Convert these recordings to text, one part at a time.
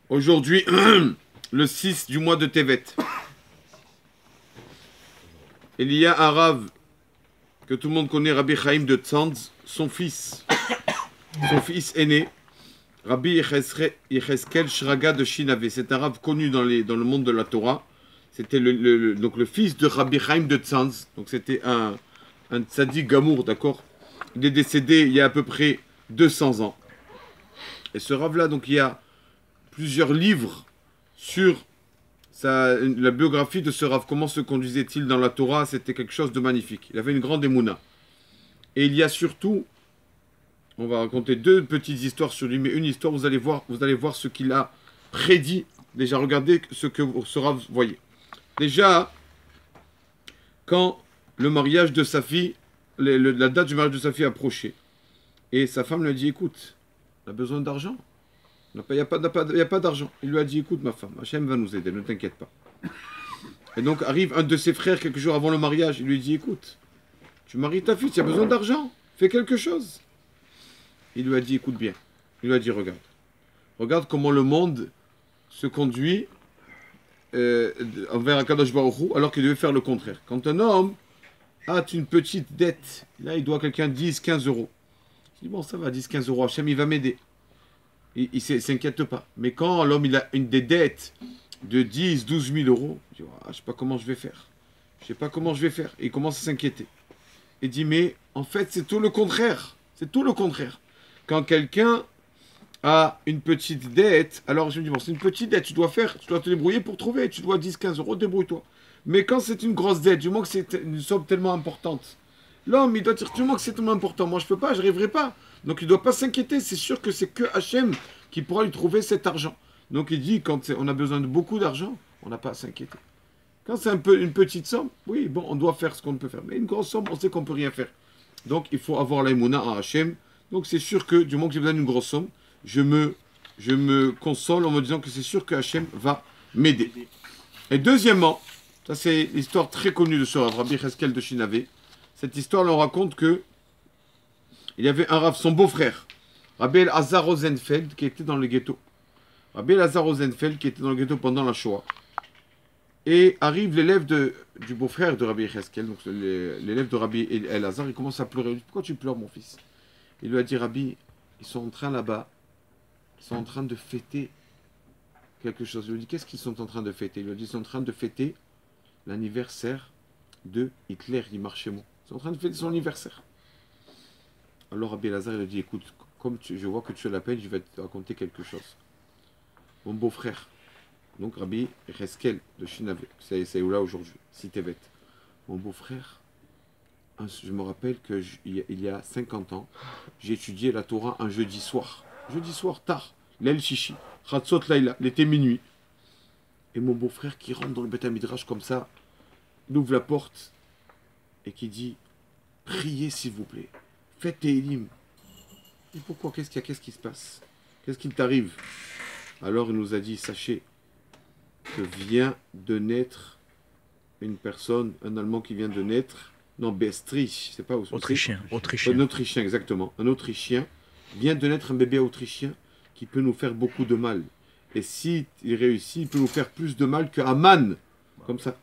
Aujourd'hui, le 6 du mois de Tevet, il y a un Rav que tout le monde connaît, Rabbi Chaim de Tzanz, son fils aîné, Rabbi Yecheskel Shraga de Shinave. C'est un Rav connu dans le monde de la Torah. C'était donc le fils de Rabbi Chaim de Tzanz. Donc c'était un tzaddik gamour, d'accord. Il est décédé il y a à peu près 200 ans. Et ce Rav-là, donc il y a plusieurs livres sur la biographie de ce Rav. Comment se conduisait-il dans la Torah? C'était quelque chose de magnifique. Il avait une grande émouna. Et il y a surtout, on va raconter deux petites histoires sur lui, mais une histoire, vous allez voir ce qu'il a prédit. Déjà, regardez ce que ce Rav voyait. Déjà, quand le mariage de sa fille, la date du mariage de sa fille approchait, et sa femme lui a dit, écoute, on a besoin d'argent. Il n'y a pas d'argent. Il lui a dit, écoute ma femme, Hachem va nous aider, ne t'inquiète pas. Et donc arrive un de ses frères quelques jours avant le mariage, il lui dit, écoute, tu maries ta fille, tu as besoin d'argent, fais quelque chose. Il lui a dit, écoute bien. Il lui a dit, regarde comment le monde se conduit envers Akadosh Baruch Hu, alors qu'il devait faire le contraire. Quand un homme a une petite dette, là il doit à quelqu'un 10, 15 euros. Il dit, bon ça va, 10, 15 euros, Hachem il va m'aider. Il ne s'inquiète pas. Mais quand l'homme il a des dettes de 10, 12 000 euros, il dit, je ne sais pas comment je vais faire. Et il commence à s'inquiéter. Il dit, mais en fait, c'est tout le contraire. C'est tout le contraire. Quand quelqu'un a une petite dette, alors je me dis, bon, c'est une petite dette, tu dois te débrouiller pour trouver. Tu dois 10, 15 euros, débrouille-toi. Mais quand c'est une grosse dette, du moment que c'est une somme tellement importante, l'homme, il doit dire, du moment que c'est tellement important, moi je ne peux pas, je n'arriverai pas. Donc il ne doit pas s'inquiéter, c'est sûr que c'est que Hachem qui pourra lui trouver cet argent. Donc il dit, quand on a besoin de beaucoup d'argent, on n'a pas à s'inquiéter. Quand c'est une petite somme, oui, bon, on doit faire ce qu'on peut faire. Mais une grosse somme, on sait qu'on ne peut rien faire. Donc il faut avoir l'aïmouna à Hachem. Donc c'est sûr que du moment que j'ai besoin d'une grosse somme, je me console en me disant que c'est sûr que Hachem va m'aider. Et deuxièmement, ça c'est l'histoire très connue de ce Rav, Rabbi Yecheskel de Shinave. Cette histoire, on raconte que il y avait un Rav, son beau-frère, Rabbi Elazar Rosenfeld, qui était dans le ghetto. Rabbi Elazar Rosenfeld, qui était dans le ghetto pendant la Shoah. Et arrive l'élève du beau-frère de Rabbi Yecheskel, donc l'élève de Rabbi Elazar, il commence à pleurer. Il dit, pourquoi tu pleures, mon fils? Il lui a dit, Rabbi, ils sont en train là-bas, ils sont en train de fêter quelque chose. Il lui a dit, qu'est-ce qu'ils sont en train de fêter? Il lui a dit, ils sont en train de fêter l'anniversaire de Hitler, il marche chez moi. Ils sont en train de fêter son anniversaire. Alors Rabbi Elazar, il a dit, écoute, comme je vois que tu as la peine, je vais te raconter quelque chose. Mon beau-frère, donc Rabbi Yecheskel de Shinave, c'est où là aujourd'hui, Sitevet. Mon beau-frère, je me rappelle qu'il y a 50 ans, j'ai étudié la Torah un jeudi soir. Jeudi soir, tard, l'El Shishi, Chatzot Laila, l'été minuit. Et mon beau-frère qui rentre dans le Beth Midrash comme ça, il ouvre la porte et qui dit, priez s'il vous plaît, faites Tehillim. Et pourquoi? Qu'est-ce qui se passe? Qu'est-ce qui t'arrive? Alors il nous a dit, sachez que vient de naître une personne, un Allemand qui vient de naître, non, Bestrich, c'est pas Autrichien. Un Autrichien, exactement. Un Autrichien vient de naître un bébé autrichien qui peut nous faire beaucoup de mal. Et s'il réussit, il peut nous faire plus de mal qu'Aman. Comme ça.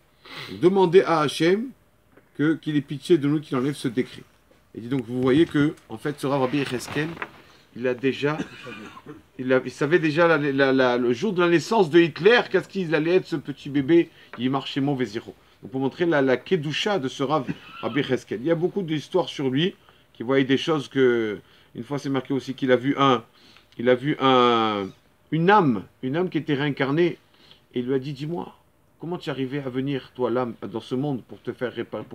Donc, demandez à Hachem qu'il ait pitié de nous, qu'il enlève ce décret. Et dit donc, vous voyez que, en fait, ce Rabbi Yecheskel, il savait déjà le jour de la naissance de Hitler, qu'est-ce qu'il allait être ce petit bébé, il marchait mauvais zéro. Donc pour montrer la kedusha de ce Rabbi Yecheskel. Il y a beaucoup d'histoires sur lui, qui voyaient des choses que, une fois c'est marqué aussi qu'il a vu une âme qui était réincarnée, et il lui a dit, dis-moi, comment tu es arrivé à venir, toi l'âme, dans ce monde pour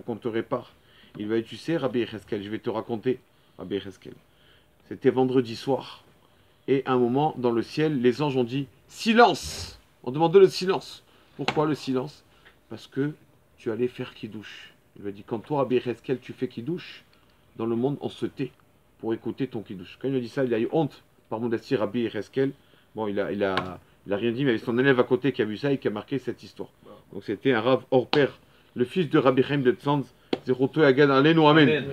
qu'on te répare? Il lui a dit, tu sais Rabbi Yecheskel, je vais te raconter, Rabbi Yecheskel. C'était vendredi soir. Et à un moment, dans le ciel, les anges ont dit « Silence !» On demandait le silence. Pourquoi le silence? Parce que tu allais faire Kiddush. Il lui a dit, quand toi, Rabbi Yecheskel, tu fais Kiddush, dans le monde, on se tait pour écouter ton Kiddush. Quand il a dit ça, il a eu honte par modestie, Rabbi Yecheskel. Bon, il a rien dit, mais il y avait son élève à côté qui a vu ça et qui a marqué cette histoire. Donc c'était un Rav hors pair, le fils de Rabbi Chaim de Tzanz, Zeroto Yagad Aleinu, Amen.